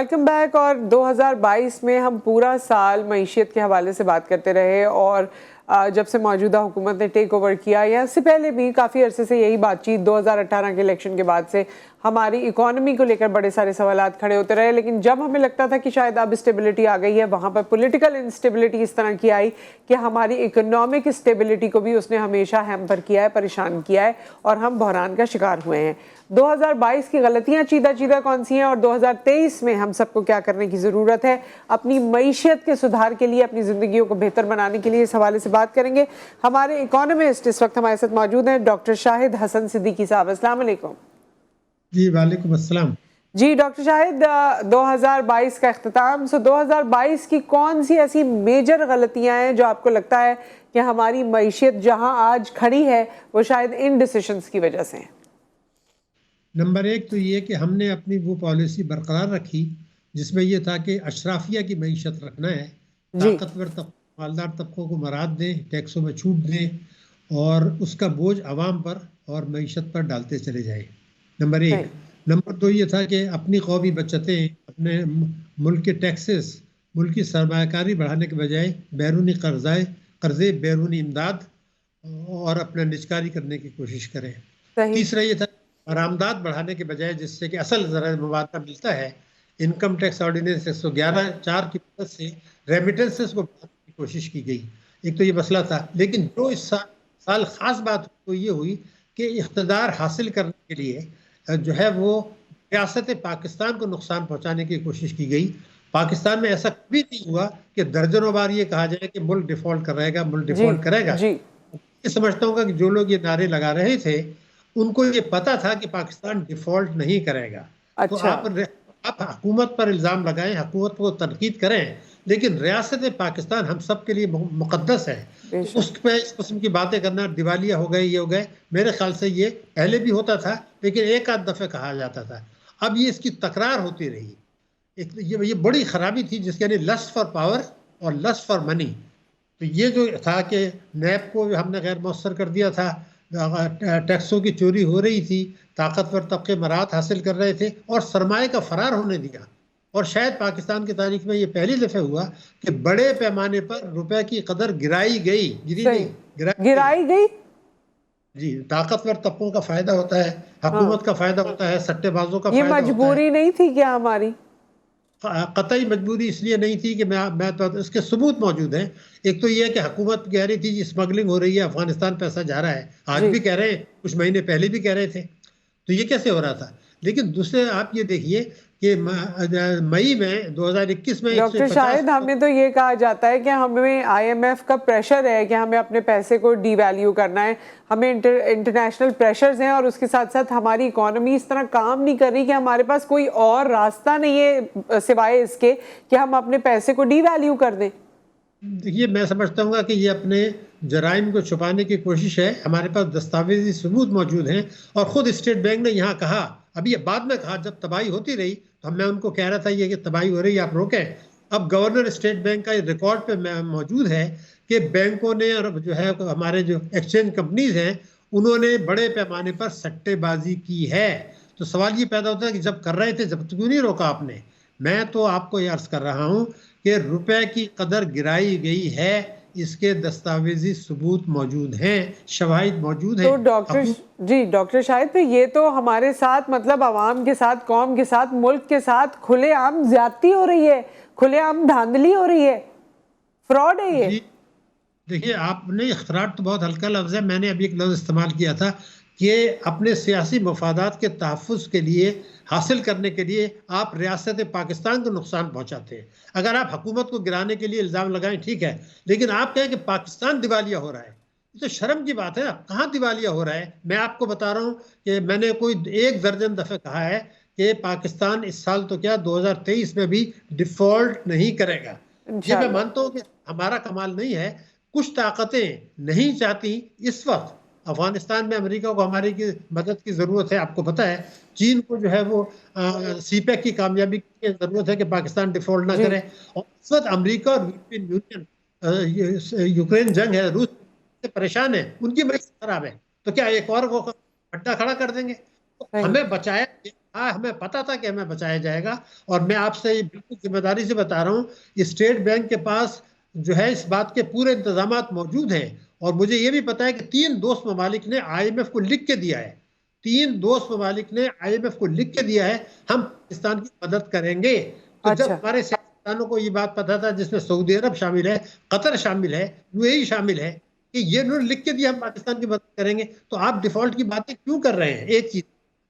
Welcome back. और 2022 में हम पूरा साल मईशियत के हवाले से बात करते रहे और जब से मौजूदा हुकूमत ने टेक ओवर किया या इससे पहले भी काफ़ी अरसे से यही बातचीत 2018 के इलेक्शन के बाद से हमारी इकोनॉमी को लेकर बड़े सारे सवालात खड़े होते रहे। लेकिन जब हमें लगता था कि शायद अब स्टेबिलिटी आ गई है, वहाँ पर पॉलिटिकल इंस्टेबिलिटी इस तरह की आई कि हमारी इकोनॉमिक स्टेबिलिटी को भी उसने हमेशा हैम्पर किया है, परेशान किया है और हम बहरान का शिकार हुए हैं। 2022 की गलतियां चीदा चीदा कौन सी हैं और 2023 में हम सबको क्या करने की ज़रूरत है अपनी मईशियत के सुधार के लिए, अपनी ज़िंदगियों को बेहतर बनाने के लिए, इस हवाले से बात करेंगे। हमारे इकोनॉमिस्ट इस वक्त हमारे साथ मौजूद हैं, डॉक्टर शाहिद हसन सिद्दीकी साहब। अस्सलाम वालेकुम। जी वालेकुम अस्सलाम। जी डॉक्टर शाहिद, 2022 का इख्तिताम, 2022 की कौन सी ऐसी मेजर गलतियां हैं जो आपको लगता है कि हमारी मईशियत जहां आज खड़ी है वो शायद इन डिसीजंस की वजह से है? नंबर एक तो ये कि हमने अपनी वो पॉलिसी बरकरार रखी जिसमें ये था कि अशराफिया की मईशत रखना है, जी ताकतवर मालदार तबकों को मराद दें, टैक्सों में छूट दें और उसका बोझ आवाम पर और मईशत पर डालते चले जाए। नंबर सही। एक। नंबर दो ये था कि अपनी कौमी बचतें, अपने मुल्क के टैक्सेस, मुल्क की सरमायाकारी बढ़ाने के बजाय बैरूनी कर्जे, बैरूनी इमदाद और अपना निजकारी करने की कोशिश करें। सही। तीसरा ये था आरामदाद बढ़ाने के बजाय, जिससे कि असल ज़रा मुआवजा मिलता है, इनकम टैक्स ऑर्डिनेंस 111(4) की मदद से रेमिटेंसेस को बढ़ाने की कोशिश की गई। एक तो ये मसला था, लेकिन जो इस साल खास बात तो ये हुई कि इख्तदार हासिल करने के लिए जो है वो रियासत पाकिस्तान को नुकसान पहुंचाने की कोशिश की गई। पाकिस्तान में ऐसा कभी नहीं हुआ कि दर्जनों बार ये कहा जाए कि मुल्क डिफॉल्ट करेगा, मुल्क जी डिफॉल्ट करेगा। जी। ये समझता हूँ कि जो लोग ये नारे लगा रहे थे उनको ये पता था कि पाकिस्तान डिफॉल्ट नहीं करेगा। तो अच्छा। आप हुकूमत पर इल्ज़ाम लगाएं, हुकूमत को तनकीद करें, लेकिन रियासत पाकिस्तान हम सब के लिए मुकद्दस है। तो उस बेशक। पे इस किस्म की बातें करना, दिवालिया हो गए, ये हो गए, मेरे ख्याल से ये पहले भी होता था लेकिन एक आध दफ़े कहा जाता था। अब ये इसकी तकरार होती रही। ये बड़ी खराबी थी, जिसके यानी लस्ट फॉर पावर और लस्ट फॉर मनी। तो ये जो था कि नैब को हमने गैर मौसर कर दिया था, टैक्सों की चोरी हो रही थी, ताकतवर तबके मराहत हासिल कर रहे थे और सरमाए का फरार होने दिया। और शायद पाकिस्तान की तारीख में ये पहली दफ़े हुआ कि बड़े पैमाने पर रुपए की कदर गिराई गई, गिरी सही। नहीं, गिराई गई। गिराई गई। जी, ताकतवर तबकों का फायदा होता है, हाँ, हुकूमत का फायदा होता है, सट्टेबाजों का ये फायदा होता है। मजबूरी नहीं थी क्या हमारी? कतई मजबूरी इसलिए नहीं थी कि मैं तो इसके सबूत मौजूद हैं। एक तो ये है कि हुकूमत कह रही थी स्मगलिंग हो रही है, अफगानिस्तान पैसा जा रहा है, आज जी। भी कह रहे हैं, कुछ महीने पहले भी कह रहे थे। तो ये कैसे हो रहा था? लेकिन दूसरे आप ये देखिए कि मई में 2021 में डॉक्टर 150। शाहिद, हमें तो ये कहा जाता है कि हमें आईएमएफ का प्रेशर है कि हमें अपने पैसे को डीवैल्यू करना है, हमें इंटरनेशनल प्रेशर्स हैं और उसके साथ साथ हमारी इकोनॉमी इस तरह काम नहीं कर रही कि हमारे पास कोई और रास्ता नहीं है सिवाय इसके कि हम अपने पैसे को डीवैल्यू कर दें। देखिए, मैं समझता हूँ कि ये अपने जराइम को छुपाने की कोशिश है। हमारे पास दस्तावेजी सबूत मौजूद हैं और ख़ुद स्टेट बैंक ने यहाँ कहा, अभी ये बाद में कहा, जब तबाही होती रही तो मैं उनको कह रहा था ये कि तबाही हो रही है, आप रोकें। अब गवर्नर स्टेट बैंक का रिकॉर्ड पे मौजूद है कि बैंकों ने और जो है हमारे जो एक्सचेंज कंपनीज हैं उन्होंने बड़े पैमाने पर सट्टेबाजी की है। तो सवाल ये पैदा होता है कि जब कर रहे थे, जब क्यों नहीं रोका आपने? मैं तो आपको ये अर्ज कर रहा हूँ कि रुपए की कदर गिराई गई है, इसके दस्तावेजी सबूत मौजूद हैं, शवाहिद मौजूद हैं। तो डॉक्टर जी, डॉक्टर शाहिद, तो ये तो हमारे साथ मतलब आवाम के साथ, कौम के साथ, मुल्क के साथ खुलेआम ज्यादती हो रही है, खुलेआम धांधली हो रही है, फ्रॉड है ये। जी, देखिए, आपने इख्तराट तो बहुत हल्का लफ्ज़ है, मैंने अभी एक लफ्ज़ इस्तेमाल किया था कि अपने सियासी मफादात के तहफ़्फ़ुज़ के लिए, हासिल करने के लिए आप रियासत पाकिस्तान को नुकसान पहुँचाते हैं। अगर आप हुकूमत को गिराने के लिए इल्ज़ाम लगाएं, ठीक है, लेकिन आप कहें कि पाकिस्तान दिवालिया हो रहा है, ये तो शर्म की बात है। कहाँ दिवालिया हो रहा है? मैं आपको बता रहा हूँ कि मैंने कोई 1 दर्जन दफ़े कहा है कि पाकिस्तान इस साल तो क्या 2023 में भी डिफ़ॉल्ट नहीं करेगा। ये मैं इंशाल्लाह। मानता हूँ कि हमारा कमाल नहीं है, कुछ ताकतें नहीं चाहती इस वक्त। अफगानिस्तान में अमेरिका को हमारी की मदद की ज़रूरत है, आपको पता है। चीन को जो है वो सीपेक की कामयाबी की ज़रूरत है कि पाकिस्तान डिफॉल्ट ना जी। करे। और इस वक्त अमेरिका और यूरोपियन यूनियन, यूक्रेन जंग है, रूस से परेशान है, उनकी मईशत खराब है, तो क्या एक और वो अड्डा खड़ा कर देंगे? हमें बचाया, हमें पता था कि हमें बचाया जाएगा। और मैं आपसे ये बिल्कुल जिम्मेदारी से बता रहा हूँ, स्टेट बैंक के पास जो है इस बात के पूरे इंतजामात मौजूद हैं। और मुझे ये भी पता है कि 3 दोस्त ममालिक ने आईएमएफ को लिख के दिया है, 3 दोस्त ममालिक ने आईएमएफ को लिख के दिया है हम पाकिस्तान की मदद करेंगे। तो जब अच्छा, हमारे सियासतदानों को ये बात पता था, जिसमें सऊदी अरब शामिल है, कतर शामिल है, यूएई शामिल है, कि ये उन्होंने लिख के दिया हम पाकिस्तान की मदद करेंगे, तो आप डिफॉल्ट की बातें क्यों कर रहे हैं? एक चीज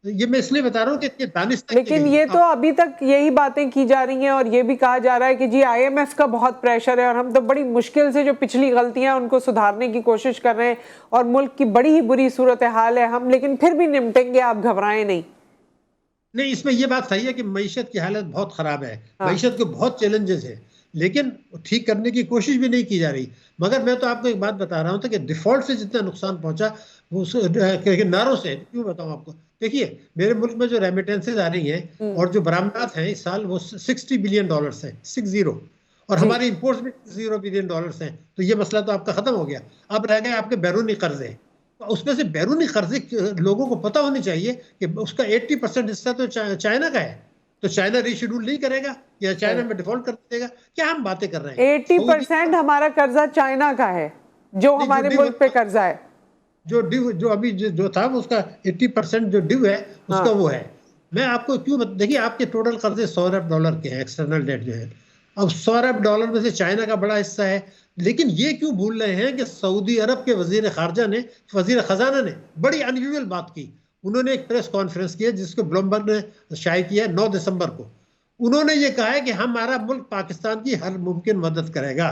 ये मैं इसलिए बता रहा हूँ कि इतनी दानिश लेकिन ये तो अभी तक यही बातें की जा रही हैं और ये भी कहा जा रहा है कि जी आईएमएफ का बहुत प्रेशर है और हम तो बड़ी मुश्किल से जो पिछली गलतियां उनको सुधारने की कोशिश कर रहे हैं और मुल्क की बड़ी ही बुरी सूरत हाल है हम, लेकिन फिर भी निपटेंगे, आप घबराएं नहीं। नहीं, इसमें यह बात सही है कि मईशत की हालत बहुत खराब है, हाँ। मईशत के बहुत चैलेंजेस है, लेकिन ठीक करने की कोशिश भी नहीं की जा रही। मगर मैं तो आपको एक बात बता रहा हूँ कि डिफॉल्ट से जितना नुकसान पहुंचा उस नारों से क्यों बताऊं आपको। देखिए, मेरे मुल्क में जो रेमिटेंसेज आ रही हैं और जो बरामदात हैं इस साल, वो $60 बिलियन है, 60। और जी। हमारे इंपोर्ट्स भी $0 बिलियन हैं। तो ये मसला तो आपका खत्म हो गया। अब रह गए आपके बैरूनी कर्जे। उसमें से बैरूनी कर्जे लोगों को पता होनी चाहिए कि उसका 80% हिस्सा तो चाइना का है। तो चाइना रीशेड्यूल नहीं करेगा या चाइना में डिफॉल्ट कर देगा? क्या हम बातें कर रहे हैं? 80% हमारा कर्जा चाइना का है, जो हमारे मुल्क पे कर्जा है। जो ड्यू जो अभी जो था वो उसका 80% जो ड्यू है उसका हाँ। वो है। मैं आपको क्यों देखिए, आपके टोटल कर्जे $100 अरब के हैं, एक्सटर्नल डेट जो है। अब $100 अरब में से चाइना का बड़ा हिस्सा है। लेकिन ये क्यों भूल रहे हैं कि सऊदी अरब के वजीर खजाना ने बड़ी अनयूजुअल बात की। उन्होंने एक प्रेस कॉन्फ्रेंस की है जिसको ब्लूमबर्ग ने शाये किया 9 दिसंबर को। उन्होंने ये कहा है कि हमारा मुल्क पाकिस्तान की हर मुमकिन मदद करेगा।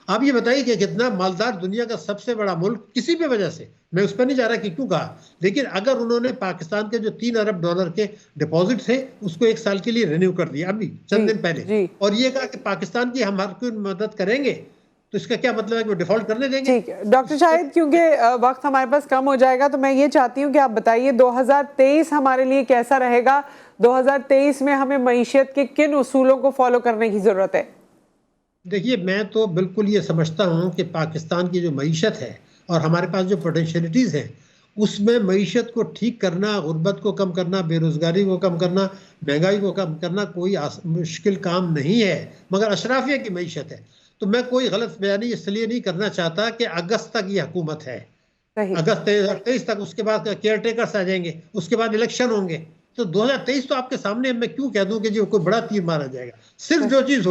आप ये बताइए कि कितना मालदार, दुनिया का सबसे बड़ा मुल्क, किसी भी वजह से, मैं उस पर नहीं जा रहा कि क्यों कहा, लेकिन अगर उन्होंने पाकिस्तान के जो $3 अरब के डिपॉजिट थे उसको 1 साल के लिए रिन्यू कर दिया अभी चंद दिन पहले, और ये कहा कि पाकिस्तान की हम हर कोई मदद करेंगे, तो इसका क्या मतलब है कि वो डिफॉल्ट करने देंगे? ठीक है डॉक्टर शाहिद, क्योंकि वक्त हमारे पास कम हो जाएगा, तो मैं ये चाहती हूँ कि आप बताइए 2023 हमारे लिए कैसा रहेगा। 2023 में हमें मईशत के किन उसूलों को फॉलो करने की जरूरत है? देखिए, मैं तो बिल्कुल ये समझता हूँ कि पाकिस्तान की जो मईशत है और हमारे पास जो पोटेंशियलिटीज़ हैं, उसमें मईशत को ठीक करना, गुर्बत को कम करना, बेरोज़गारी को कम करना, महंगाई को कम करना कोई मुश्किल काम नहीं है, मगर अशराफिया की मईशत है। तो मैं कोई गलत बयानी इसलिए नहीं करना चाहता कि अगस्त तक ये हुकूमत है, अगस्त 23 तक, उसके बाद केयर टेकर्स आ जाएंगे, उसके बाद इलेक्शन होंगे। तो 2023 तो आपके सामने, मैं क्यों कह दूं कि जो कोई बड़ा तीर मारा जाएगा। सिर्फ जो चीज़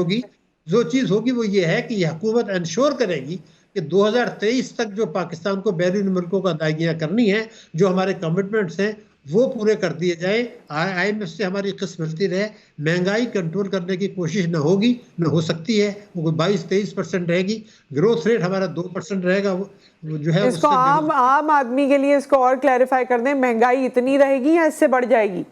होगी वो ये है कि यह हुकूमत इंश्योर करेगी कि 2023 तक जो पाकिस्तान को बैरून मुल्कों को अदायगियाँ करनी है, जो हमारे कमिटमेंट्स हैं, वो पूरे कर दिए जाए। आईएमएफ से हमारी किस्त मिलती रहे, महंगाई कंट्रोल करने की कोशिश न होगी, न हो सकती है, वो 22-23% रहेगी, ग्रोथ रेट हमारा 2% रहेगा। वो जो है इसको आम आदमी के लिए इसको और क्लैरिफाई कर दें, महंगाई इतनी रहेगी या इससे बढ़ जाएगी?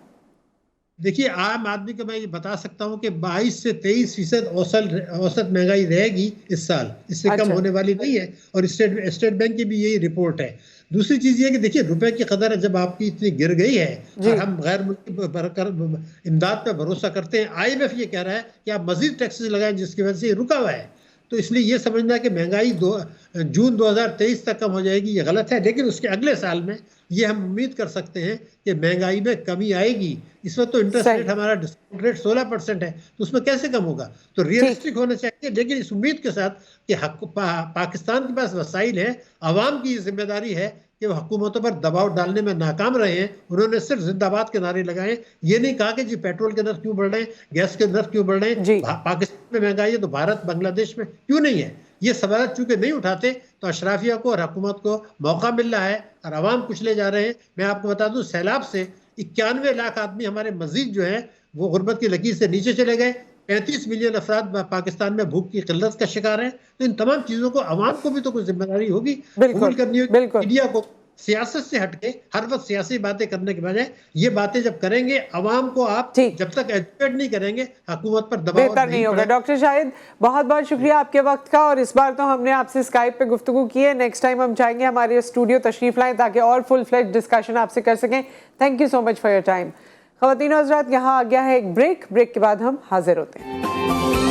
देखिए, आम आदमी को मैं ये बता सकता हूँ कि 22 से 23% औसत महंगाई रहेगी इस साल, इससे कम होने वाली नहीं है। और स्टेट बैंक की भी यही रिपोर्ट है। दूसरी चीज ये कि देखिए, रुपए की कदर जब आपकी इतनी गिर गई है और हम गैर मुल्की इमदाद पर भरोसा करते हैं, आईएमएफ ये कह रहा है कि आप मजीद टैक्सेस लगाएं जिसकी वजह से ये रुका हुआ है। तो इसलिए ये समझना कि महंगाई जून 2023 तक कम हो जाएगी, ये गलत है। लेकिन उसके अगले साल में ये हम उम्मीद कर सकते हैं कि महंगाई में कमी आएगी। इस वक्त तो इंटरेस्ट रेट हमारा, डिस्काउंट रेट 16% है, तो उसमें कैसे कम होगा? तो रियलिस्टिक होना चाहिए, लेकिन इस उम्मीद के साथ कि पाकिस्तान के पास वसाइल है, अवाम की जिम्मेदारी है कि वो हुकूमतों पर दबाव डालने में नाकाम रहे हैं। उन्होंने सिर्फ जिंदाबाद के नारे लगाए, ये नहीं कहा कि जी पेट्रोल के नर्फ क्यों बढ़ रहे हैं, गैस के नर्फ क्यों बढ़ रहे हैं, पाकिस्तान में महंगाई है तो भारत बांग्लादेश में क्यों नहीं है। ये सवाल चूंकि नहीं उठाते तो अशराफिया को और हुकूमत को मौका मिल रहा है और अवाम कुचले जा रहे हैं। मैं आपको बता दूं, सैलाब से 91 लाख आदमी हमारे मजीद जो है वो गुर्बत की लकीर से नीचे चले गए। 35 मिलियन अफराद पाकिस्तान में भूख की किल्लत का शिकार है। तो इन तमाम चीजों को अवाम को भी तो कुछ जिम्मेदारी होगी कबूल करनी होगी। मीडिया को सियासत से हटके हर वक्त सियासी बातें करने के बजाय ये बातें जब करेंगे, अवाम को आप जब तक एजुकेट नहीं करेंगे, हुकूमत पर दबाव बेहतर नहीं होगा। डॉक्टर शाहिद, बहुत बहुत शुक्रिया आपके वक्त का। और इस बार तो हमने आपसे स्काइप पे गुफ्तगू की है, नेक्स्ट टाइम हम चाहेंगे हमारे स्टूडियो तशरीफ लाएं ताकि और फुल फ्लेज डिस्कशन आपसे कर सकें। Thank you so much for your time. ख़वातीन और हज़रात, यहाँ आ गया है एक ब्रेक के बाद हम हाजिर होते हैं।